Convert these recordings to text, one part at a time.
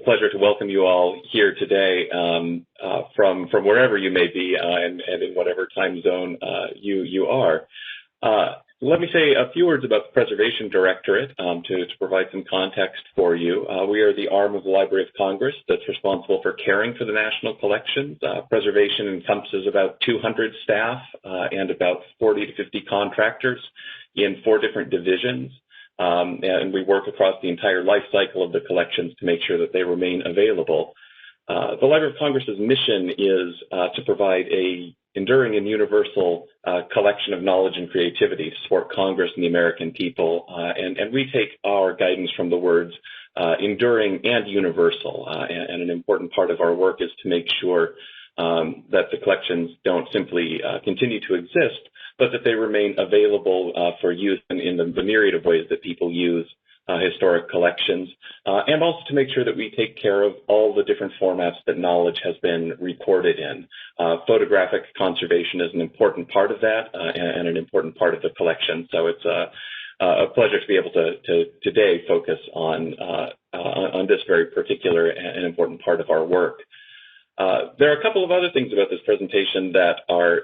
pleasure to welcome you all here today from wherever you may be and in whatever time zone you are. Let me say a few words about the Preservation Directorate to provide some context for you. We are the arm of the Library of Congress that's responsible for caring for the national collections. Preservation encompasses about 200 staff and about 40 to 50 contractors in 4 different divisions. And we work across the entire life cycle of the collections to make sure that they remain available. The Library of Congress's mission is to provide a enduring and universal collection of knowledge and creativity to support Congress and the American people. And we take our guidance from the words enduring and universal. And an important part of our work is to make sure that the collections don't simply continue to exist, but that they remain available for use in the myriad of ways that people use historic collections, and also to make sure that we take care of all the different formats that knowledge has been recorded in. Photographic conservation is an important part of that and an important part of the collection. So it's a pleasure to be able to today focus on this very particular and important part of our work. There are a couple of other things about this presentation that are,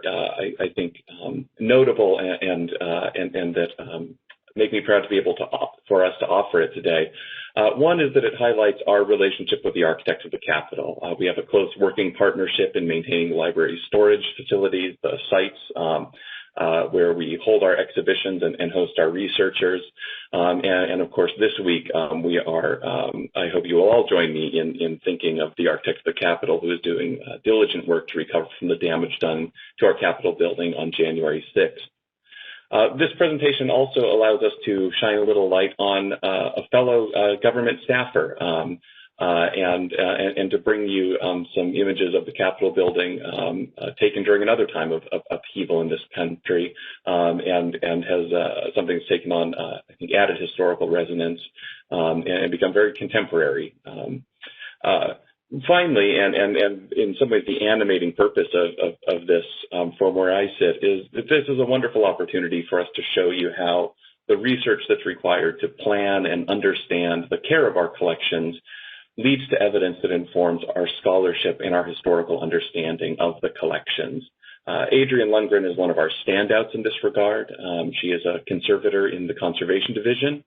I think, notable and that make me proud to be able for us to offer it today. One is that it highlights our relationship with the architects of the Capitol. We have a close working partnership in maintaining the library's storage facilities, the sites where we hold our exhibitions and host our researchers. And of course, this week we are, I hope you will all join me in thinking of the architect of the Capitol, who is doing diligent work to recover from the damage done to our Capitol building on January 6th. This presentation also allows us to shine a little light on a fellow government staffer and to bring you some images of the Capitol building taken during another time of upheaval in this country, and has something that's taken on, I think, added historical resonance and become very contemporary. Finally, and in some ways the animating purpose of this from where I sit is that this is a wonderful opportunity for us to show you how the research that's required to plan and understand the care of our collections leads to evidence that informs our scholarship and our historical understanding of the collections. Adrienne Lundgren is one of our standouts in this regard. She is a conservator in the Conservation Division,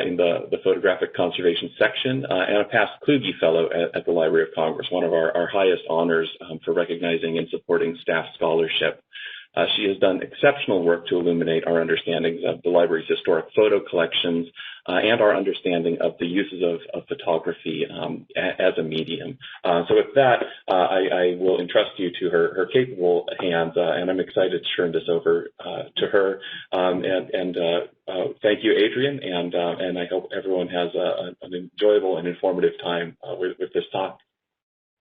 in the Photographic Conservation section, and a past Kluge Fellow at the Library of Congress, one of our highest honors for recognizing and supporting staff scholarship. She has done exceptional work to illuminate our understandings of the library's historic photo collections and our understanding of the uses of photography as a medium. So with that, I will entrust you to her capable hands, and I'm excited to turn this over to her. Thank you, Adrienne, and I hope everyone has an enjoyable and informative time with this talk.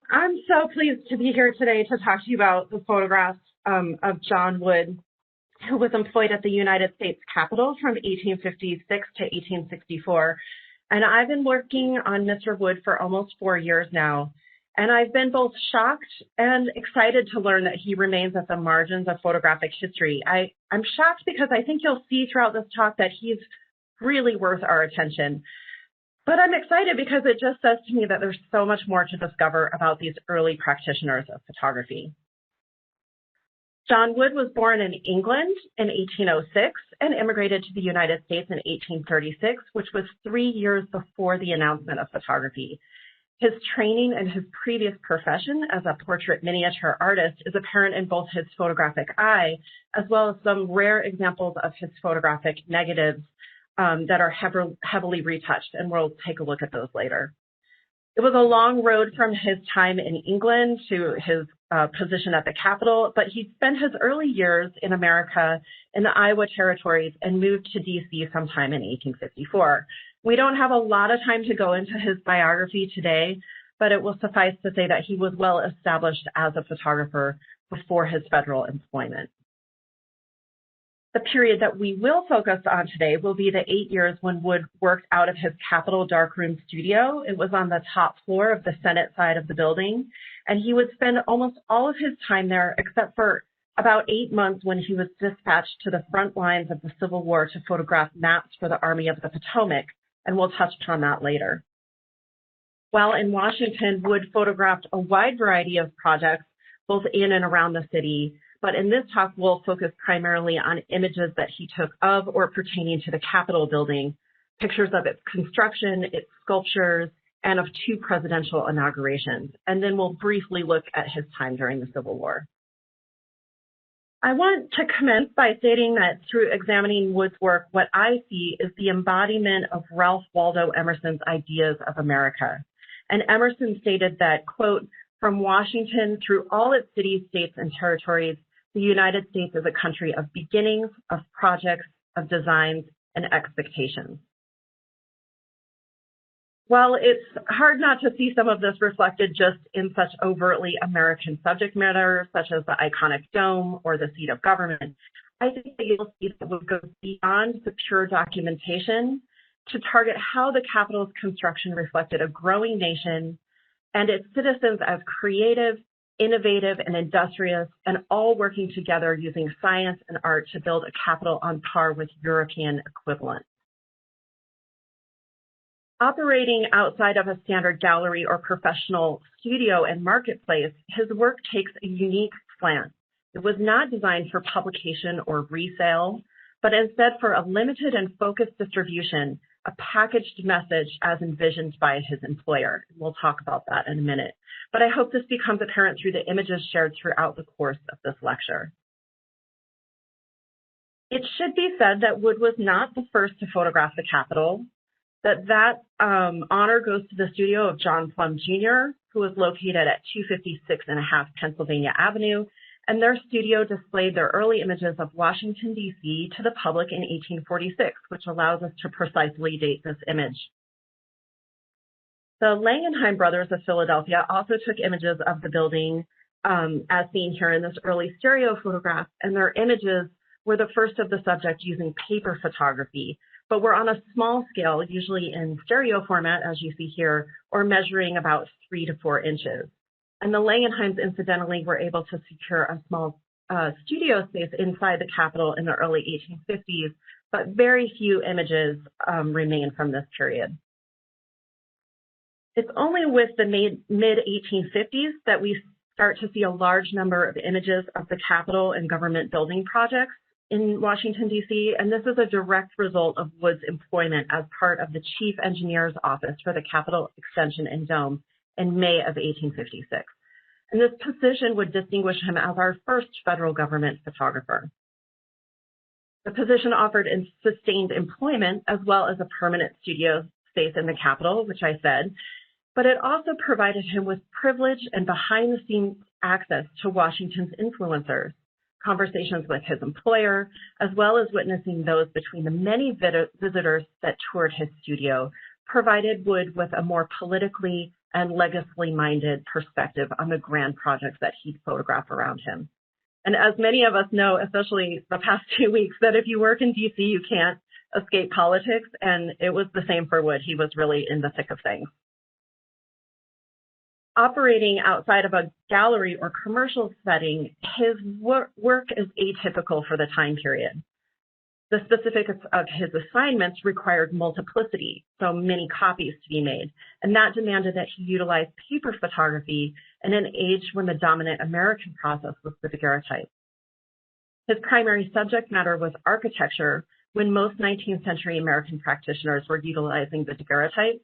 I'm so pleased to be here today to talk to you about the photographs of John Wood, who was employed at the United States Capitol from 1856 to 1864. And I've been working on Mr. Wood for almost 4 years now. And I've been both shocked and excited to learn that he remains at the margins of photographic history. I'm shocked because I think you'll see throughout this talk that he's really worth our attention. But I'm excited because it just says to me that there's so much more to discover about these early practitioners of photography. John Wood was born in England in 1806 and immigrated to the United States in 1836, which was 3 years before the announcement of photography. His training and his previous profession as a portrait miniature artist is apparent in both his photographic eye, as well as some rare examples of his photographic negatives that are heavily retouched, and we'll take a look at those later. It was a long road from his time in England to his position at the Capitol, but he spent his early years in America in the Iowa territories and moved to D.C. sometime in 1854. We don't have a lot of time to go into his biography today, but it will suffice to say that he was well established as a photographer before his federal employment. The period that we will focus on today will be the 8 years when Wood worked out of his Capitol darkroom studio. It was on the top floor of the Senate side of the building, and he would spend almost all of his time there except for about 8 months when he was dispatched to the front lines of the Civil War to photograph maps for the Army of the Potomac, and we'll touch upon that later. While in Washington, Wood photographed a wide variety of projects, both in and around the city, but in this talk, we'll focus primarily on images that he took of or pertaining to the Capitol building, pictures of its construction, its sculptures, and of 2 presidential inaugurations. And then we'll briefly look at his time during the Civil War. I want to commence by stating that through examining Wood's work, what I see is the embodiment of Ralph Waldo Emerson's ideas of America. And Emerson stated that, quote, "From Washington through all its cities, states, and territories, the United States is a country of beginnings, of projects, of designs, and expectations." While it's hard not to see some of this reflected just in such overtly American subject matter, such as the iconic dome or the seat of government, I think that you'll see that Wood goes beyond the pure documentation to target how the Capitol's construction reflected a growing nation and its citizens as creative, innovative, and industrious, and all working together using science and art to build a Capitol on par with European equivalents. Operating outside of a standard gallery or professional studio and marketplace, his work takes a unique slant. It was not designed for publication or resale, but instead for a limited and focused distribution, a packaged message as envisioned by his employer. We'll talk about that in a minute. But I hope this becomes apparent through the images shared throughout the course of this lecture. It should be said that Wood was not the first to photograph the Capitol. That honor goes to the studio of John Plumb Jr., who was located at 256.5 Pennsylvania Avenue, and their studio displayed their early images of Washington, D.C. to the public in 1846, which allows us to precisely date this image. The Langenheim brothers of Philadelphia also took images of the building, as seen here in this early stereo photograph, and their images were the first of the subject using paper photography, but were on a small scale, usually in stereo format, as you see here, or measuring about 3 to 4 inches. And the Langenheims, incidentally, were able to secure a small studio space inside the Capitol in the early 1850s, but very few images remain from this period. It's only with the mid-1850s that we start to see a large number of images of the Capitol and government building projects in Washington, D.C., and this is a direct result of Wood's employment as part of the Chief Engineer's Office for the Capitol Extension and Dome in May of 1856. And this position would distinguish him as our first federal government photographer. The position offered sustained employment as well as a permanent studio space in the Capitol, which I said, but it also provided him with privilege and behind-the-scenes access to Washington's influencers, conversations with his employer, as well as witnessing those between the many visitors that toured his studio, provided Wood with a more politically and legacy-minded perspective on the grand projects that he'd photograph around him. And as many of us know, especially the past 2 weeks, that if you work in DC, you can't escape politics, and it was the same for Wood. He was really in the thick of things. Operating outside of a gallery or commercial setting, his work is atypical for the time period. The specifics of his assignments required multiplicity, so many copies to be made, and that demanded that he utilize paper photography in an age when the dominant American process was the daguerreotype. His primary subject matter was architecture, when most 19th century American practitioners were utilizing the daguerreotype,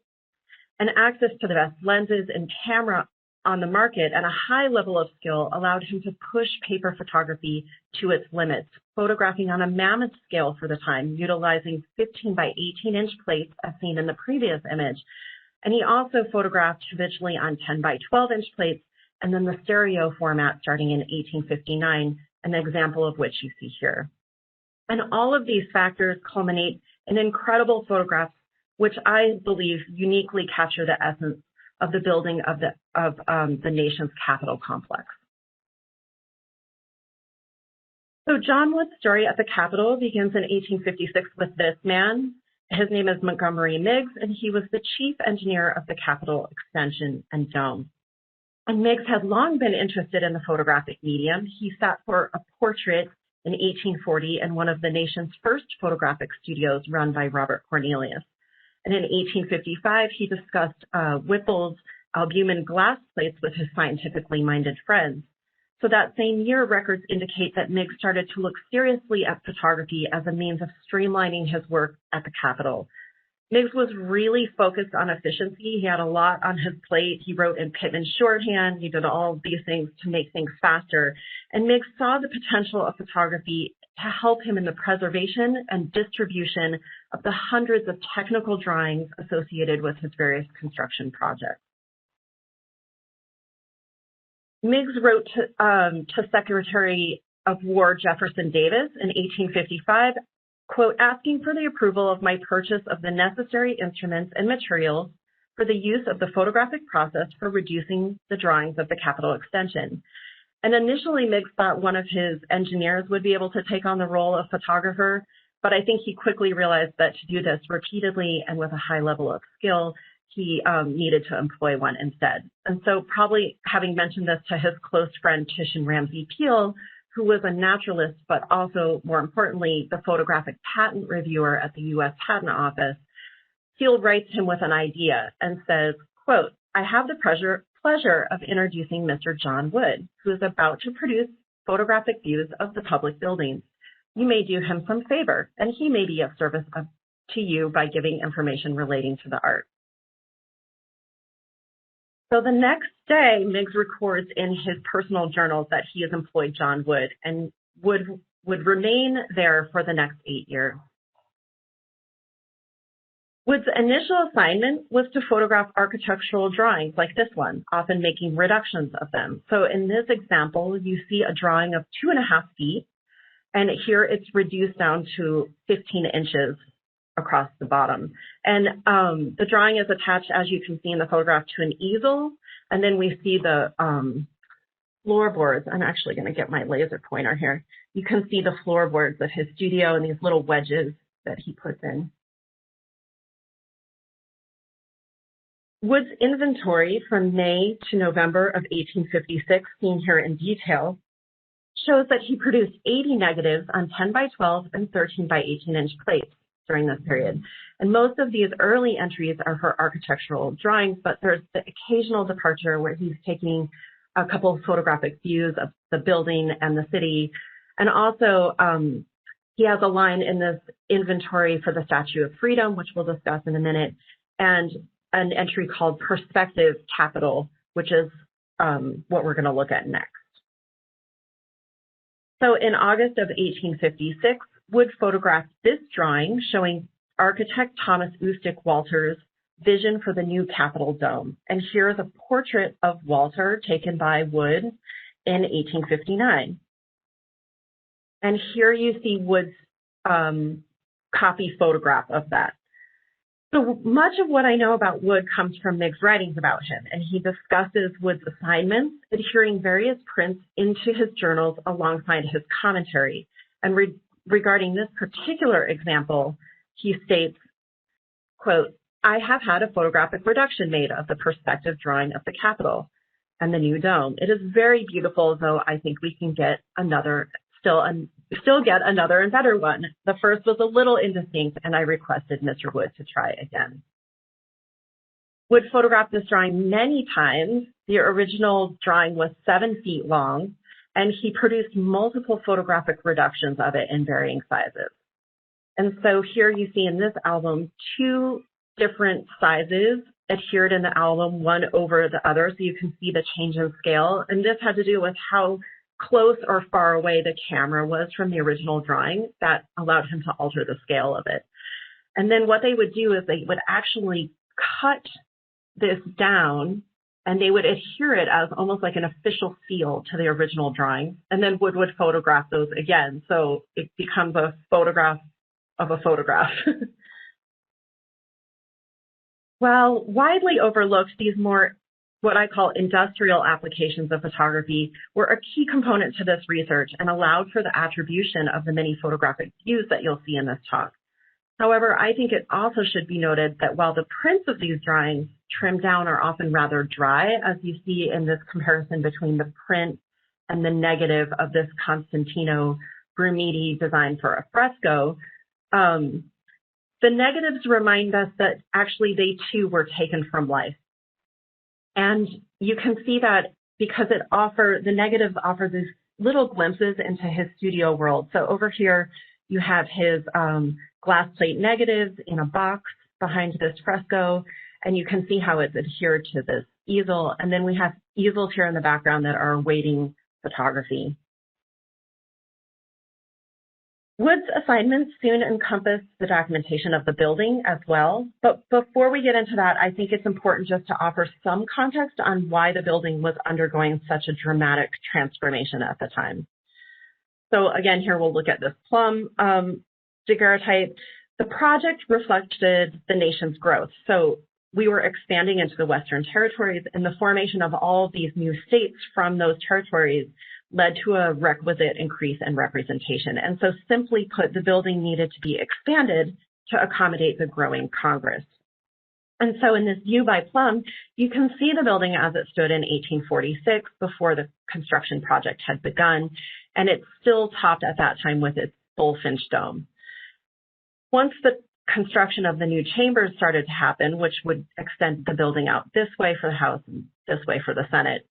and access to the best lenses and camera on the market and a high level of skill allowed him to push paper photography to its limits, photographing on a mammoth scale for the time, utilizing 15 by 18 inch plates as seen in the previous image. And he also photographed visually on 10 by 12 inch plates, and then the stereo format starting in 1859, an example of which you see here. And all of these factors culminate in incredible photographs, which I believe uniquely capture the essence of the building of the nation's Capitol complex. So John Wood's story at the Capitol begins in 1856 with this man. His name is Montgomery Meigs, and he was the chief engineer of the Capitol Extension and Dome. And Meigs had long been interested in the photographic medium. He sat for a portrait in 1840 in one of the nation's first photographic studios run by Robert Cornelius. And in 1855, he discussed Whipple's albumen glass plates with his scientifically minded friends. So that same year, records indicate that Meigs started to look seriously at photography as a means of streamlining his work at the Capitol. Meigs was really focused on efficiency. He had a lot on his plate. He wrote in Pitman shorthand. He did all of these things to make things faster. And Meigs saw the potential of photography to help him in the preservation and distribution of the hundreds of technical drawings associated with his various construction projects. Meigs wrote to Secretary of War Jefferson Davis in 1855, quote, asking for the approval of my purchase of the necessary instruments and materials for the use of the photographic process for reducing the drawings of the Capitol extension. And initially, Meigs thought one of his engineers would be able to take on the role of photographer, but I think he quickly realized that to do this repeatedly and with a high level of skill, he needed to employ one instead. And so probably having mentioned this to his close friend Titian Ramsey Peale, who was a naturalist, but also, more importantly, the photographic patent reviewer at the U.S. Patent Office, Peale writes him with an idea and says, quote, I have the pleasure of introducing Mr. John Wood, who is about to produce photographic views of the public buildings. You may do him some favor, and he may be of service to you by giving information relating to the art. So the next day, Meigs records in his personal journals that he has employed John Wood and would remain there for the next 8 years. Wood's initial assignment was to photograph architectural drawings like this one, often making reductions of them. So in this example, you see a drawing of 2.5 feet, and here it's reduced down to 15 inches across the bottom. And the drawing is attached, as you can see in the photograph, to an easel. And then we see the floorboards. I'm actually going to get my laser pointer here. You can see the floorboards of his studio and these little wedges that he puts in. Wood's inventory from May to November of 1856, seen here in detail, shows that he produced 80 negatives on 10 by 12 and 13 by 18 inch plates during this period. And most of these early entries are for architectural drawings, but there's the occasional departure where he's taking a couple of photographic views of the building and the city. And also, he has a line in this inventory for the Statue of Freedom, which we'll discuss in a minute, and an entry called Perspective Capitol, which is what we're going to look at next. So in August of 1856, Wood photographed this drawing showing architect Thomas Ustick Walter's vision for the new Capitol dome. And here is a portrait of Walter taken by Wood in 1859. And here you see Wood's copy photograph of that. So much of what I know about Wood comes from Meigs' writings about him, and he discusses Wood's assignments, adhering various prints into his journals alongside his commentary. And regarding this particular example, he states, quote, I have had a photographic reduction made of the perspective drawing of the Capitol and the new dome. It is very beautiful, though I think we can get another, still get another and better one. The first was a little indistinct, and I requested Mr. Wood to try again. Wood photographed this drawing many times. The original drawing was 7 feet long, and he produced multiple photographic reductions of it in varying sizes. And so here you see in this album 2 different sizes adhered in the album, one over the other, so you can see the change in scale. And this had to do with how close or far away the camera was from the original drawing. That allowed him to alter the scale of it. And then what they would do is they would actually cut this down, and they would adhere it as almost like an official seal to the original drawing. And then Wood would photograph those again. So it becomes a photograph of a photograph. While widely overlooked, these more what I call industrial applications of photography were a key component to this research and allowed for the attribution of the many photographic views that you'll see in this talk. However, I think it also should be noted that while the prints of these drawings trimmed down are often rather dry, as you see in this comparison between the print and the negative of this Constantino Brumidi design for a fresco, The negatives remind us that actually they too were taken from life. And you can see that because the negatives offer these little glimpses into his studio world. So over here, you have his glass plate negatives in a box behind this fresco, and you can see how it's adhered to this easel. And then we have easels here in the background that are awaiting photography. Wood's assignments soon encompassed the documentation of the building as well. But before we get into that, I think it's important just to offer some context on why the building was undergoing such a dramatic transformation at the time. So again, here we'll look at this plum daguerreotype. The project reflected the nation's growth. So we were expanding into the Western territories, and the formation of all these new states from those territories led to a requisite increase in representation. And so simply put, the building needed to be expanded to accommodate the growing Congress. And so in this view by Plum, you can see the building as it stood in 1846 before the construction project had begun, and it's still topped at that time with its bullfinch dome. Once the construction of the new chambers started to happen, which would extend the building out this way for the House and this way for the Senate,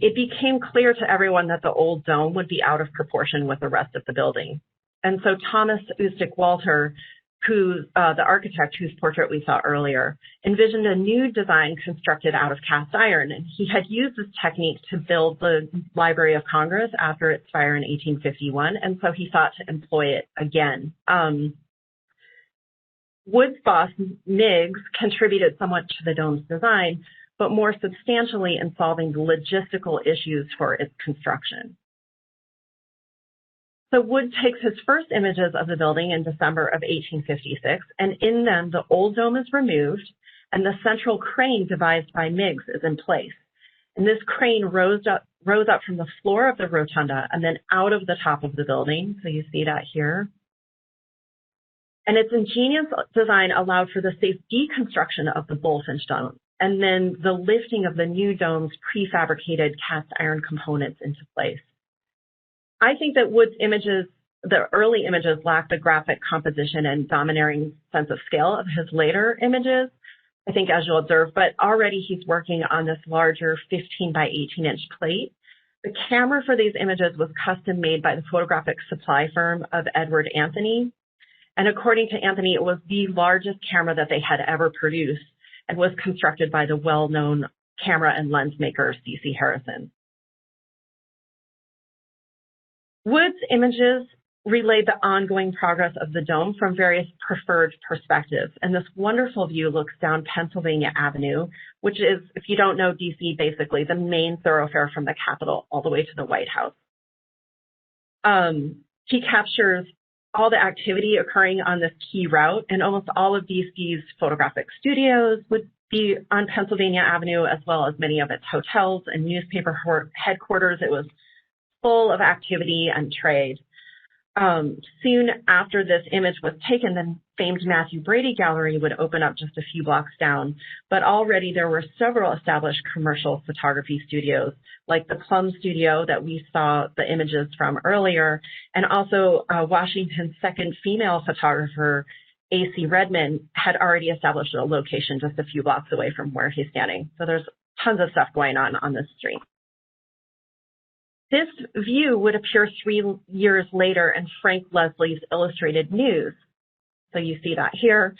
it became clear to everyone that the old dome would be out of proportion with the rest of the building. And so Thomas Ustick Walter, the architect whose portrait we saw earlier, envisioned a new design constructed out of cast iron. And he had used this technique to build the Library of Congress after its fire in 1851. And so he thought to employ it again. Wood's boss, Meigs, contributed somewhat to the dome's design, but more substantially in solving the logistical issues for its construction. So Wood takes his first images of the building in December of 1856, and in them, the old dome is removed, and the central crane devised by Meigs is in place. And this crane rose up from the floor of the rotunda and then out of the top of the building. So you see that here. And its ingenious design allowed for the safe deconstruction of the bullfinch dome, and then the lifting of the new dome's prefabricated cast iron components into place. I think that Wood's images, the early images, lack the graphic composition and domineering sense of scale of his later images, I think, as you'll observe, but already he's working on this larger 15 by 18 inch plate. The camera for these images was custom made by the photographic supply firm of Edward Anthony. And according to Anthony, it was the largest camera that they had ever produced and was constructed by the well-known camera and lens maker, C.C. Harrison. Wood's images relayed the ongoing progress of the dome from various preferred perspectives. And this wonderful view looks down Pennsylvania Avenue, which is, if you don't know DC, basically the main thoroughfare from the Capitol all the way to the White House. He captures all the activity occurring on this key route, and almost all of DC's photographic studios would be on Pennsylvania Avenue, as well as many of its hotels and newspaper headquarters. It was full of activity and trade. Soon after this image was taken, the famed Matthew Brady Gallery would open up just a few blocks down, but already there were several established commercial photography studios, like the Plum Studio that we saw the images from earlier, and also Washington's second female photographer, A.C. Redmond, had already established a location just a few blocks away from where he's standing. So there's tons of stuff going on this street. This view would appear 3 years later in Frank Leslie's Illustrated News. So you see that here,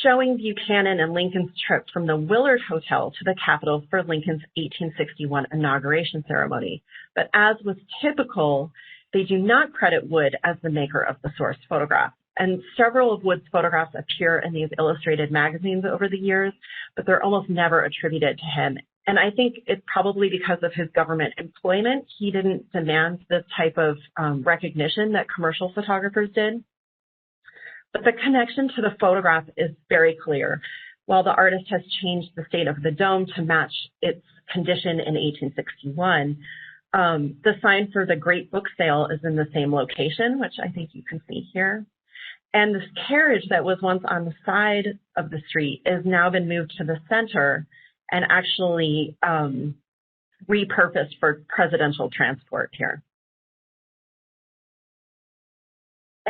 showing Buchanan and Lincoln's trip from the Willard Hotel to the Capitol for Lincoln's 1861 inauguration ceremony. But as was typical, they do not credit Wood as the maker of the source photograph. And several of Wood's photographs appear in these illustrated magazines over the years, but they're almost never attributed to him. And I think it's probably because of his government employment. He didn't demand this type of recognition that commercial photographers did. But the connection to the photograph is very clear. While the artist has changed the state of the dome to match its condition in 1861, the sign for the Great Book Sale is in the same location, which I think you can see here. And this carriage that was once on the side of the street has now been moved to the center and actually repurposed for presidential transport here.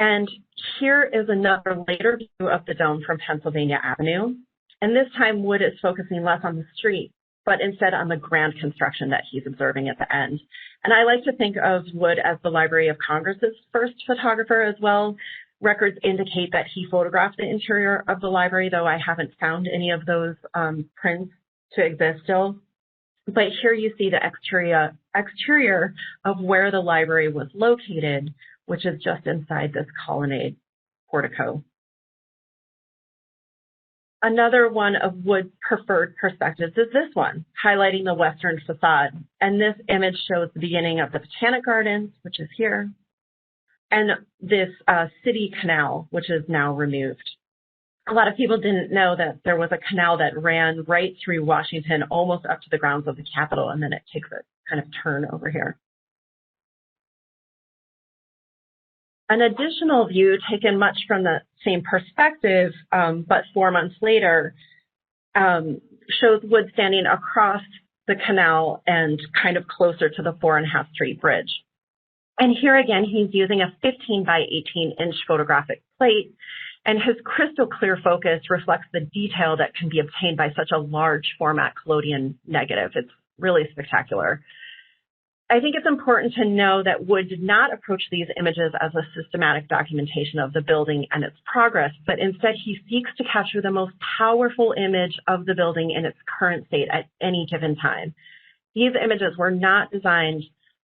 And here is another later view of the dome from Pennsylvania Avenue. And this time Wood is focusing less on the street, but instead on the grand construction that he's observing at the end. And I like to think of Wood as the Library of Congress's first photographer as well. Records indicate that he photographed the interior of the library, though I haven't found any of those prints to exist still. But here you see the exterior of where the library was located, which is just inside this colonnade portico. Another one of Wood's preferred perspectives is this one, highlighting the western facade. And this image shows the beginning of the Botanic Gardens, which is here, and this city canal, which is now removed. A lot of people didn't know that there was a canal that ran right through Washington, almost up to the grounds of the Capitol, and then it takes a kind of turn over here. An additional view taken much from the same perspective, but 4 months later, shows Wood standing across the canal and kind of closer to the 4.5 Street Bridge. And here again, he's using a 15 by 18 inch photographic plate, and his crystal clear focus reflects the detail that can be obtained by such a large format collodion negative. It's really spectacular. I think it's important to know that Wood did not approach these images as a systematic documentation of the building and its progress, but instead he seeks to capture the most powerful image of the building in its current state at any given time. These images were not designed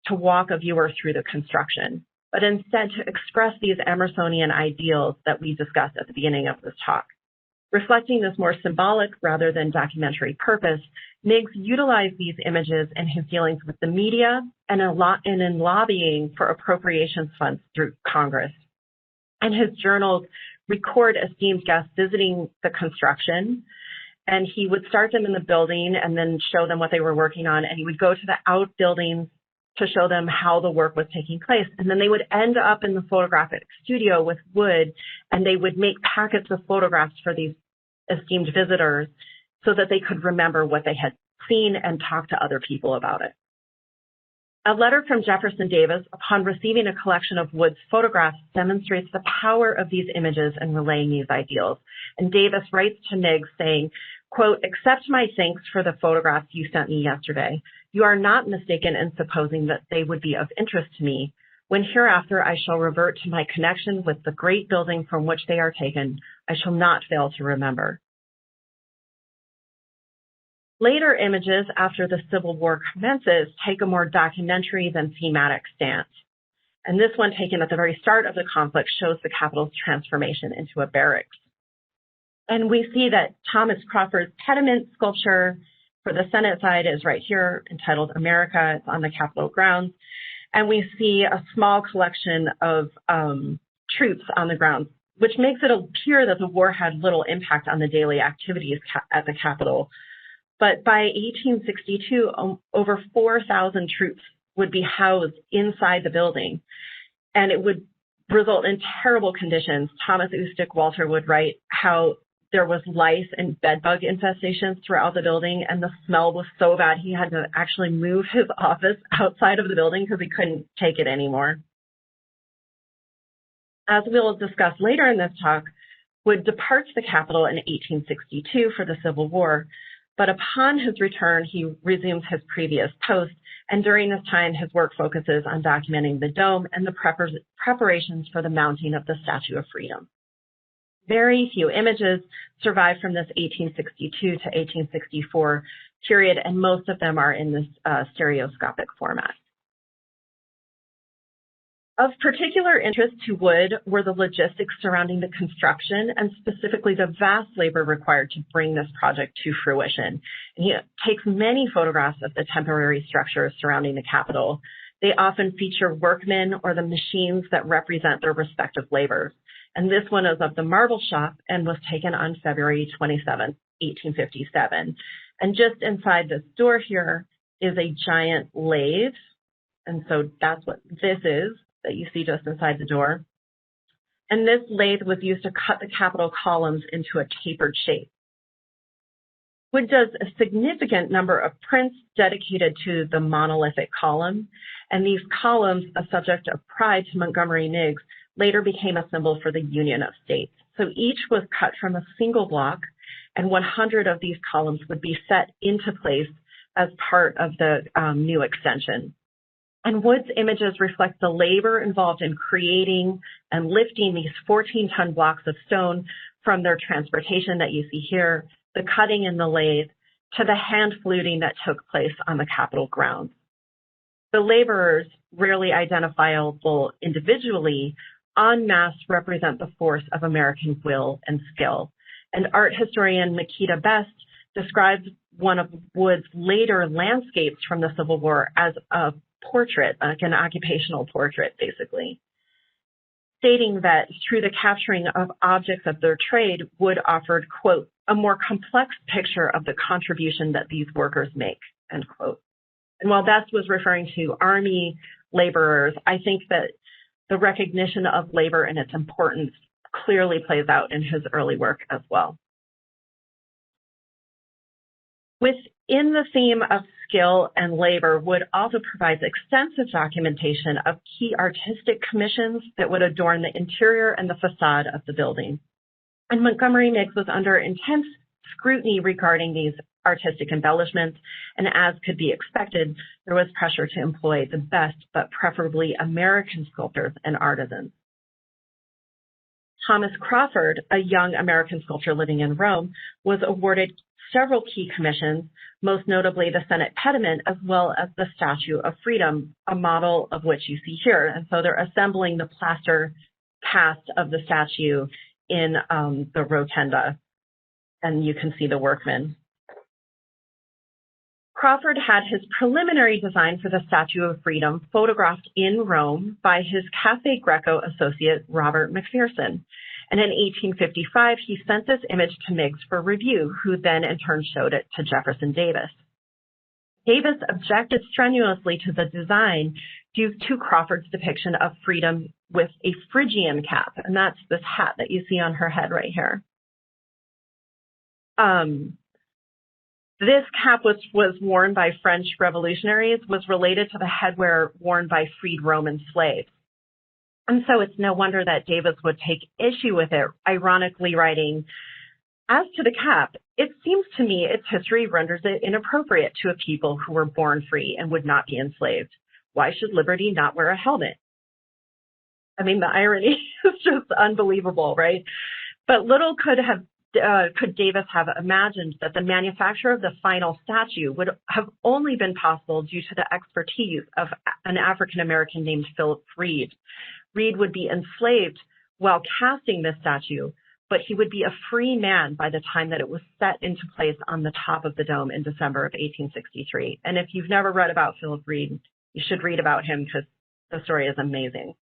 to walk a viewer through the construction, but instead to express these Emersonian ideals that we discussed at the beginning of this talk. Reflecting this more symbolic rather than documentary purpose, Meigs utilized these images in his dealings with the media and in lobbying for appropriations funds through Congress. And his journals record esteemed guests visiting the construction, and he would start them in the building and then show them what they were working on, and he would go to the outbuildings to show them how the work was taking place. And then they would end up in the photographic studio with Wood, and they would make packets of photographs for these esteemed visitors so that they could remember what they had seen and talk to other people about it. A letter from Jefferson Davis upon receiving a collection of Wood's photographs demonstrates the power of these images in relaying these ideals. And Davis writes to Meigs saying, quote, "Accept my thanks for the photographs you sent me yesterday. You are not mistaken in supposing that they would be of interest to me. When hereafter I shall revert to my connection with the great building from which they are taken, I shall not fail to remember." Later images after the Civil War commences take a more documentary than thematic stance. And this one, taken at the very start of the conflict, shows the Capitol's transformation into a barracks. And we see that Thomas Crawford's pediment sculpture for the Senate side is right here, entitled America. It's on the Capitol grounds. And we see a small collection of troops on the grounds, which makes it appear that the war had little impact on the daily activities at the Capitol. But by 1862, over 4,000 troops would be housed inside the building, and it would result in terrible conditions. Thomas Ustick Walter would write how there was lice and bedbug infestations throughout the building, and the smell was so bad he had to actually move his office outside of the building because he couldn't take it anymore. As we'll discuss later in this talk, Wood departs the Capitol in 1862 for the Civil War, but upon his return, he resumes his previous post, and during this time, his work focuses on documenting the dome and the preparations for the mounting of the Statue of Freedom. Very few images survive from this 1862 to 1864 period, and most of them are in this stereoscopic format. Of particular interest to Wood were the logistics surrounding the construction, and specifically the vast labor required to bring this project to fruition. And he takes many photographs of the temporary structures surrounding the Capitol. They often feature workmen or the machines that represent their respective labors. And this one is of the Marble Shop and was taken on February 27, 1857. And just inside this door here is a giant lathe. And so that's what this is that you see just inside the door. And this lathe was used to cut the Capitol columns into a tapered shape. Wood does a significant number of prints dedicated to the monolithic column, and these columns, a subject of pride to Montgomery Meigs, later became a symbol for the Union of States. So each was cut from a single block, and 100 of these columns would be set into place as part of the new extension. And Wood's images reflect the labor involved in creating and lifting these 14-ton blocks of stone from their transportation that you see here, the cutting in the lathe, to the hand fluting that took place on the Capitol grounds. The laborers, rarely identifiable individually, en masse represent the force of American will and skill. And art historian Makita Best describes one of Wood's later landscapes from the Civil War as a portrait, like an occupational portrait, basically, stating that through the capturing of objects of their trade, Wood offered, quote, a more complex picture of the contribution that these workers make, end quote. And while Best was referring to Army laborers, I think that the recognition of labor and its importance clearly plays out in his early work as well. Within the theme of skill and labor, Wood also provides extensive documentation of key artistic commissions that would adorn the interior and the facade of the building. And Montgomery Meigs was under intense scrutiny regarding these artistic embellishments, and as could be expected, there was pressure to employ the best, but preferably American sculptors and artisans. Thomas Crawford, a young American sculptor living in Rome, was awarded several key commissions, most notably the Senate pediment, as well as the Statue of Freedom, a model of which you see here. And so they're assembling the plaster cast of the statue in the rotunda, and you can see the workmen. Crawford had his preliminary design for the Statue of Freedom photographed in Rome by his Cafe Greco associate, Robert McPherson. And in 1855, he sent this image to Meigs for review, who then in turn showed it to Jefferson Davis. Davis objected strenuously to the design due to Crawford's depiction of freedom with a Phrygian cap, and that's this hat that you see on her head right here. This cap, which was worn by French revolutionaries, was related to the headwear worn by freed Roman slaves. And so it's no wonder that Davis would take issue with it, ironically writing, as to the cap, it seems to me its history renders it inappropriate to a people who were born free and would not be enslaved. Why should liberty not wear a helmet? I mean, the irony is just unbelievable, right? But little could Davis have imagined that the manufacture of the final statue would have only been possible due to the expertise of an African-American named Philip Reed. Reed would be enslaved while casting this statue, but he would be a free man by the time that it was set into place on the top of the dome in December of 1863. And if you've never read about Philip Reed, you should read about him because the story is amazing.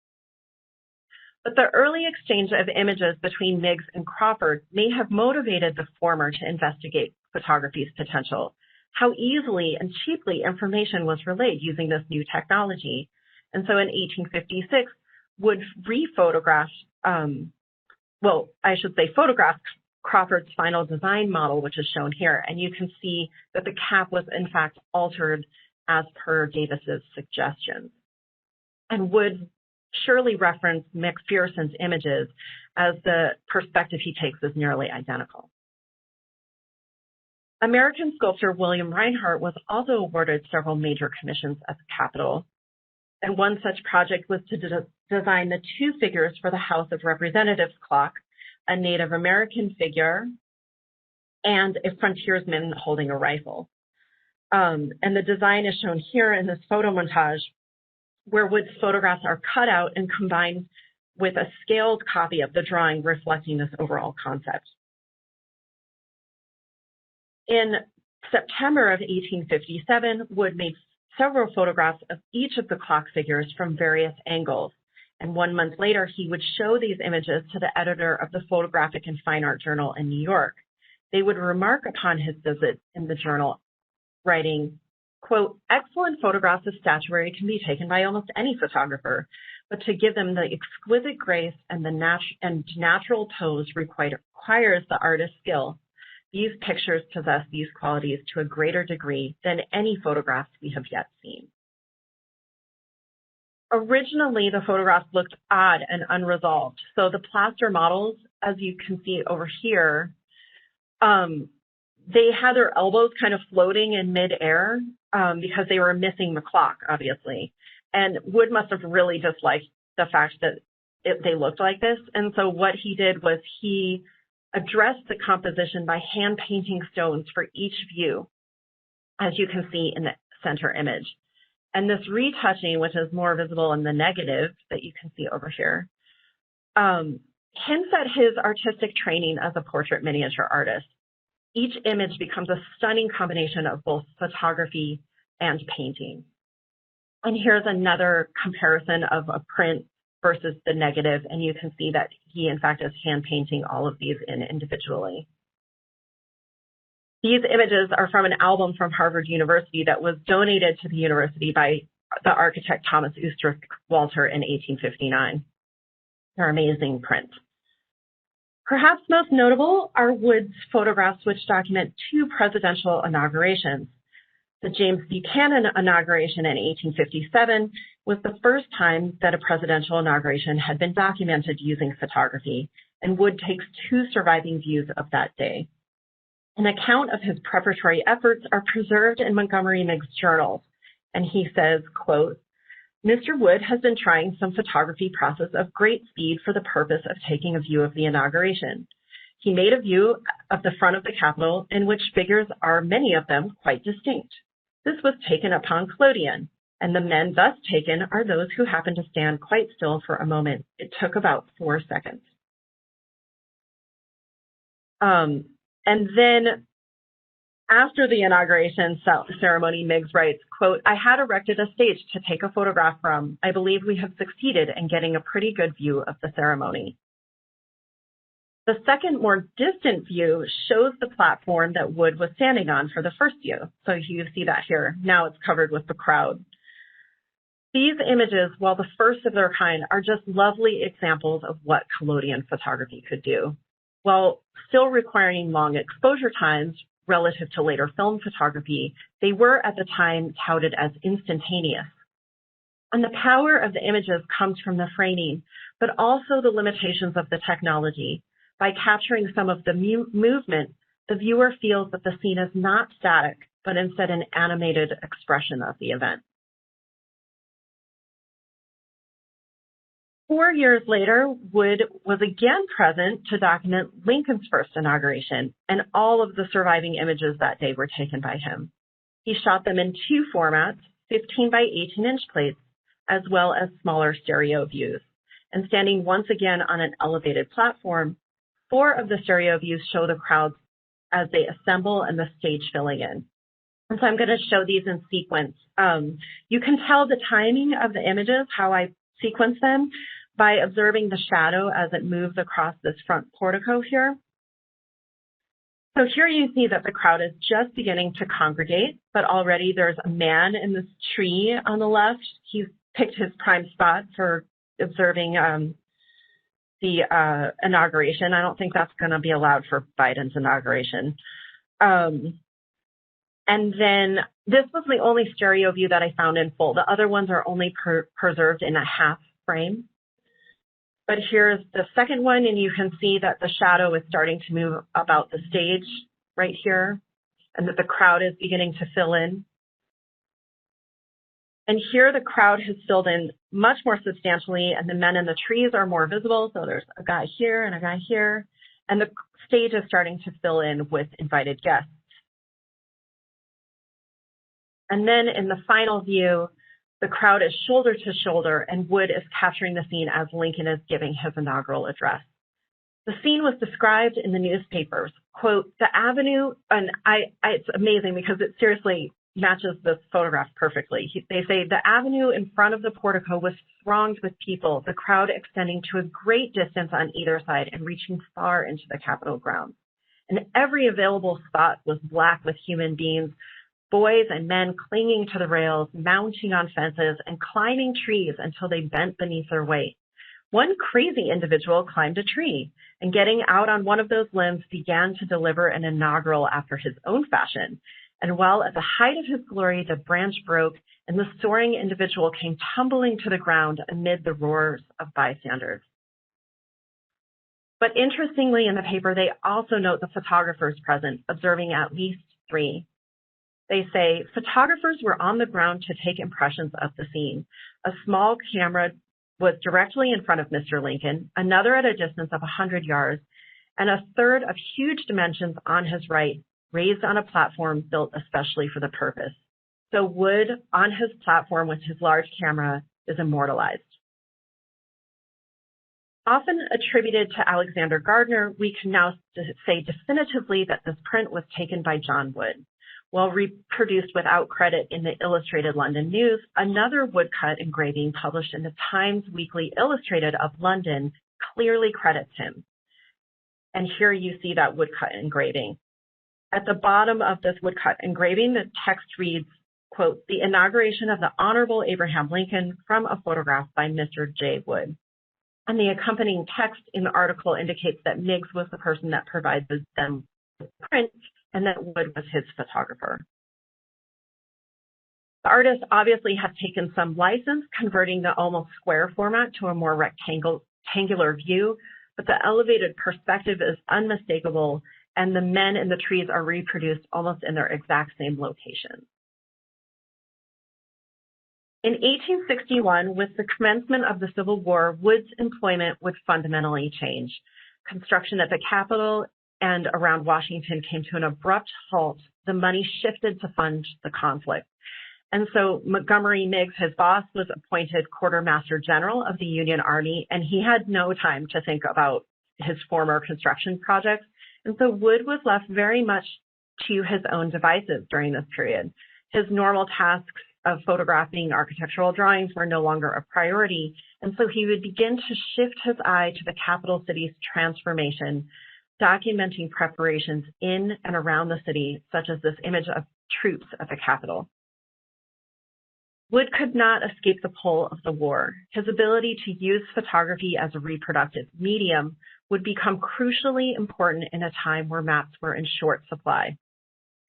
But the early exchange of images between Meigs and Crawford may have motivated the former to investigate photography's potential, how easily and cheaply information was relayed using this new technology. And so in 1856, Wood photographed Crawford's final design model, which is shown here. And you can see that the cap was in fact altered as per Davis's suggestions. And Wood surely referenced McPherson's images, as the perspective he takes is nearly identical. American sculptor William Reinhardt was also awarded several major commissions at the Capitol. And one such project was to design the two figures for the House of Representatives clock, a Native American figure and a frontiersman holding a rifle. And the design is shown here in this photo montage, where Wood's photographs are cut out and combined with a scaled copy of the drawing reflecting this overall concept. In September of 1857, Wood made several photographs of each of the clock figures from various angles. And 1 month later, he would show these images to the editor of the Photographic and Fine Art Journal in New York. They would remark upon his visit in the journal, writing, quote, excellent photographs of statuary can be taken by almost any photographer, but to give them the exquisite grace and the natural pose requires the artist's skill. These pictures possess these qualities to a greater degree than any photographs we have yet seen. Originally, the photographs looked odd and unresolved. So the plaster models, as you can see over here, they had their elbows kind of floating in midair because they were missing the clock, obviously. And Wood must have really disliked the fact that they looked like this. And so what he did was he addressed the composition by hand painting stones for each view, as you can see in the center image. And this retouching, which is more visible in the negative that you can see over here, hints at his artistic training as a portrait miniature artist. Each image becomes a stunning combination of both photography and painting. And here's another comparison of a print versus the negative, and you can see that he, in fact, is hand painting all of these in individually. These images are from an album from Harvard University that was donated to the university by the architect Thomas Oosterich Walter in 1859. They're amazing prints. Perhaps most notable are Wood's photographs, which document two presidential inaugurations. The James Buchanan inauguration in 1857 was the first time that a presidential inauguration had been documented using photography, and Wood takes two surviving views of that day. An account of his preparatory efforts are preserved in Montgomery Meigs' journals, and he says, quote, "Mr. Wood has been trying some photography process of great speed for the purpose of taking a view of the inauguration. He made a view of the front of the Capitol in which figures are, many of them, quite distinct. This was taken upon collodion, and the men thus taken are those who happened to stand quite still for a moment. It took about 4 seconds." And then after the inauguration ceremony, Meigs writes, quote, "I had erected a stage to take a photograph from. I believe we have succeeded in getting a pretty good view of the ceremony." The second, more distant view shows the platform that Wood was standing on for the first view. So you see that here. Now it's covered with the crowd. These images, while the first of their kind, are just lovely examples of what collodion photography could do. While still requiring long exposure times relative to later film photography, they were at the time touted as instantaneous. And the power of the images comes from the framing, but also the limitations of the technology. By capturing some of the movement, the viewer feels that the scene is not static, but instead an animated expression of the event. 4 years later, Wood was again present to document Lincoln's first inauguration, and all of the surviving images that day were taken by him. He shot them in two formats, 15 by 18-inch plates, as well as smaller stereo views. And standing once again on an elevated platform, 4 of the stereo views show the crowds as they assemble and the stage filling in. And so I'm going to show these in sequence. You can tell the timing of the images, how I sequence them, by observing the shadow as it moves across this front portico here. So here you see that the crowd is just beginning to congregate, but already there's a man in this tree on the left. He's picked his prime spot for observing the inauguration. I don't think that's going to be allowed for Biden's inauguration. And then this was the only stereo view that I found in full. The other ones are only preserved in a half frame. But here's the second one, and you can see that the shadow is starting to move about the stage right here, and that the crowd is beginning to fill in. And here the crowd has filled in much more substantially, and the men in the trees are more visible. So there's a guy here and a guy here, and the stage is starting to fill in with invited guests. And then in the final view, the crowd is shoulder to shoulder, and Wood is capturing the scene as Lincoln is giving his inaugural address. The scene was described in the newspapers, quote, "The avenue," and it's amazing because it seriously matches this photograph perfectly. They say, "The avenue in front of the portico was thronged with people, the crowd extending to a great distance on either side and reaching far into the Capitol grounds. And every available spot was black with human beings, boys and men clinging to the rails, mounting on fences, and climbing trees until they bent beneath their weight. One crazy individual climbed a tree and getting out on one of those limbs began to deliver an inaugural after his own fashion. And while at the height of his glory, the branch broke and the soaring individual came tumbling to the ground amid the roars of bystanders. But interestingly, in the paper, they also note the photographers present, observing at least 3. They say, photographers were on the ground to take impressions of the scene. A small camera was directly in front of Mr. Lincoln, another at a distance of 100 yards, and a third of huge dimensions on his right, raised on a platform built especially for the purpose. So Wood on his platform with his large camera is immortalized. Often attributed to Alexander Gardner, we can now say definitively that this print was taken by John Wood. While reproduced without credit in the Illustrated London News, another woodcut engraving published in the Times Weekly Illustrated of London clearly credits him. And here you see that woodcut engraving. At the bottom of this woodcut engraving, the text reads, quote, "The inauguration of the Honorable Abraham Lincoln from a photograph by Mr. J. Wood." And the accompanying text in the article indicates that Miggs was the person that provided them with the print and that Wood was his photographer. The artist obviously has taken some license, converting the almost square format to a more rectangular view, but the elevated perspective is unmistakable, and the men in the trees are reproduced almost in their exact same location. In 1861, with the commencement of the Civil War, Wood's employment would fundamentally change. Construction at the Capitol and around Washington came to an abrupt halt. The money shifted to fund the conflict. And so Montgomery Miggs, his boss, was appointed Quartermaster General of the Union Army, and he had no time to think about his former construction projects. And so Wood was left very much to his own devices during this period. His normal tasks of photographing architectural drawings were no longer a priority, and so he would begin to shift his eye to the capital city's transformation, documenting preparations in and around the city, such as this image of troops at the Capitol. Wood could not escape the pull of the war. His ability to use photography as a reproductive medium would become crucially important in a time where maps were in short supply.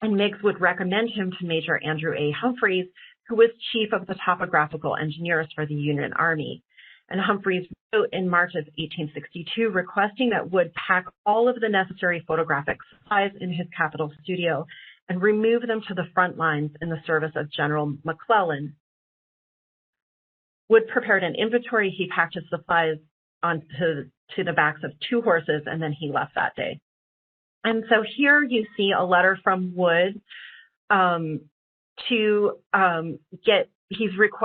And Miggs would recommend him to Major Andrew A. Humphreys, who was chief of the topographical engineers for the Union Army. And Humphreys wrote in March of 1862 requesting that Wood pack all of the necessary photographic supplies in his Capitol studio and remove them to the front lines in the service of General McClellan. Wood prepared an inventory. He packed his supplies onto the backs of 2 horses, and then he left that day. And so here you see a letter from Wood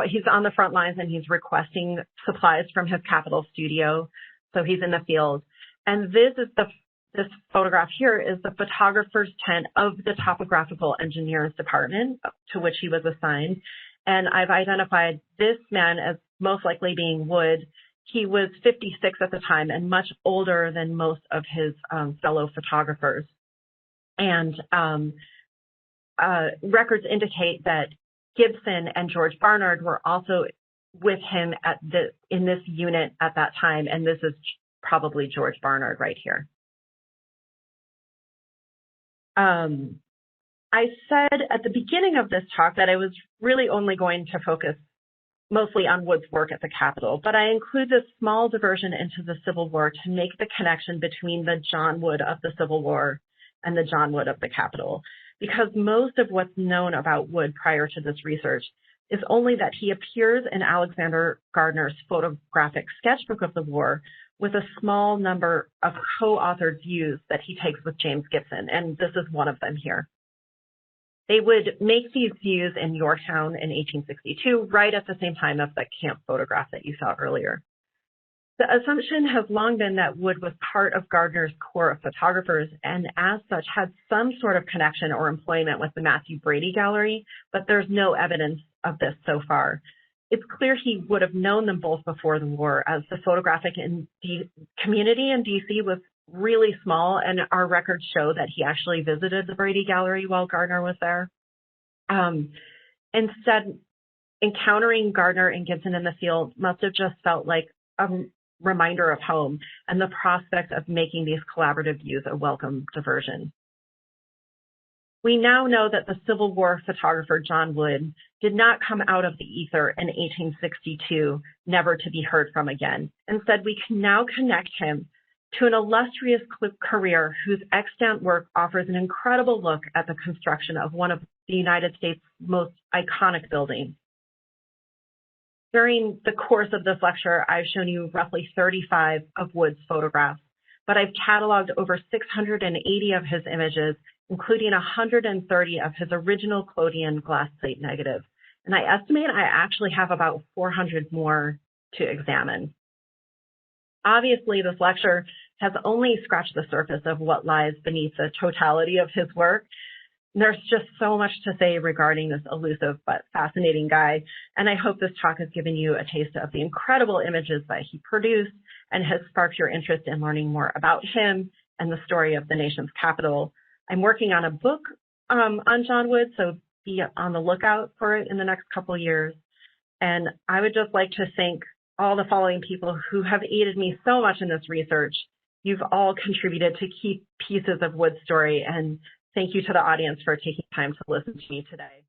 he's on the front lines and he's requesting supplies from his Capitol studio. So he's in the field. And this photograph here is the photographer's tent of the topographical engineers department to which he was assigned. And I've identified this man as most likely being Wood. He was 56 at the time and much older than most of his fellow photographers. And records indicate that Gibson and George Barnard were also with him in this unit at that time, and this is probably George Barnard right here. I said at the beginning of this talk that I was really only going to focus mostly on Wood's work at the Capitol, but I include this small diversion into the Civil War to make the connection between the John Wood of the Civil War and the John Wood of the Capitol, because most of what's known about Wood prior to this research is only that he appears in Alexander Gardner's photographic sketchbook of the war with a small number of co-authored views that he takes with James Gibson, and this is one of them here. They would make these views in Yorktown in 1862, right at the same time of the camp photograph that you saw earlier. The assumption has long been that Wood was part of Gardner's corps of photographers and as such had some sort of connection or employment with the Matthew Brady Gallery, but there's no evidence of this so far. It's clear he would have known them both before the war, as the photographic community in DC was really small, and our records show that he actually visited the Brady Gallery while Gardner was there. Instead, encountering Gardner and Gibson in the field must have just felt like a reminder of home and the prospect of making these collaborative views a welcome diversion. We now know that the Civil War photographer John Wood did not come out of the ether in 1862, never to be heard from again. Instead, we can now connect him to an illustrious career whose extant work offers an incredible look at the construction of one of the United States' most iconic buildings. During the course of this lecture, I've shown you roughly 35 of Wood's photographs, but I've cataloged over 680 of his images, including 130 of his original collodion glass plate negatives. And I estimate I actually have about 400 more to examine. Obviously, this lecture has only scratched the surface of what lies beneath the totality of his work. There's just so much to say regarding this elusive but fascinating guy, and I hope this talk has given you a taste of the incredible images that he produced and has sparked your interest in learning more about him and the story of the nation's capital. I'm working on a book on John Wood, so be on the lookout for it in the next couple of years. And I would just like to thank all the following people who have aided me so much in this research. You've all contributed to key pieces of Wood's story, and thank you to the audience for taking time to listen to me today.